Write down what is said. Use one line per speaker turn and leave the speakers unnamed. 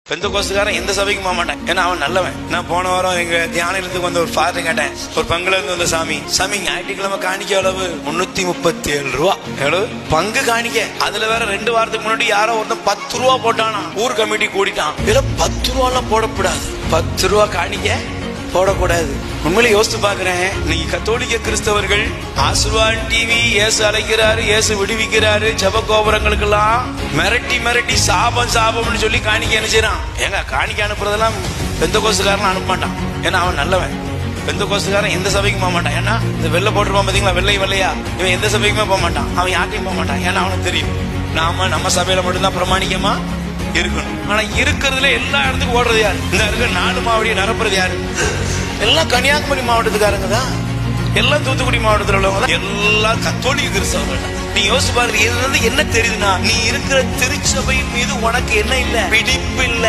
பெந்தகோஸ்துக்காரன் எந்த சபைக்கும் போக மாட்டான், ஏன்னா அவன் நல்லவன். நான் போன வாரம் எங்க தியானத்துக்கு வந்த ஒரு ஃபாதர் கேட்டேன், ஒரு பங்குல இருந்து வந்த சாமி ஞாயிற்றுக்கிழமை காணிக்க எவ்வளவு? 337 ரூபா. எவ்வளவு பங்கு காணிக்க? அதுல வேற 2 வாரத்துக்கு முன்னாடி யாரோ ஒருத்தன் 10 ரூபா போட்டானா, ஊர் கமிட்டி கூடிட்டான். இதுல 10 ரூபாலாம் போடக்கூடாது, 10 ரூபா காணிக்க போடக்கூடாது. உண்மையில யோசித்து பாக்குறேன், நீங்க கத்தோலிக்க கிறிஸ்தவர்கள் ஆசீர்வாதம் டிவி இயேசு அழைக்கிறாரு, இயேசு விடுவிக்கிறாரு, ஜெப கோபுரங்களுக்கெல்லாம் மிரட்டி சாபம்னு சொல்லி காணிக்க என்ன செய்யறான்? ஏங்க காணிக்க அனுப்புறதெல்லாம் பெந்தகோஸ்துக்காரன் அனுப்ப மாட்டான், ஏன்னா அவன் நல்லவன். பெந்தகோஸ்துக்காரன் எந்த சபைக்கும் போக மாட்டான், ஏன்னா இந்த வெள்ளை போட்டுருப்பான் பாத்தீங்களா, வெள்ளையா, இவன் எந்த சபைக்குமே போக மாட்டான், அவன் யார்ட்டையும் போக மாட்டான், ஏன்னா அவனுக்கு தெரியும் நம்ம சபையில மட்டும்தான் பிரமாணிக்கமா இருக்கணும். ஆனா இருக்கிறதுல எல்லா இடத்துக்கும் ஓடுறது யாரு? இந்த இருக்க 4 மாவடியை நிரப்புறது யாரு? எல்லாம் கன்னியாகுமரி மாவட்டத்துக்காரங்க தான், எல்லாம் தூத்துக்குடி மாவட்டத்தில் உள்ளவங்க தான், எல்லாம் கத்தோலிக்க கிறிஸ்தவர்கள். நீ யோசிச்சு பாரு, இதுல இருந்து என்ன தெரியுதுன்னா, நீ இருக்கிற திருச்சபையின் மீது உனக்கு என்ன இல்ல? பிடிப்பு இல்ல.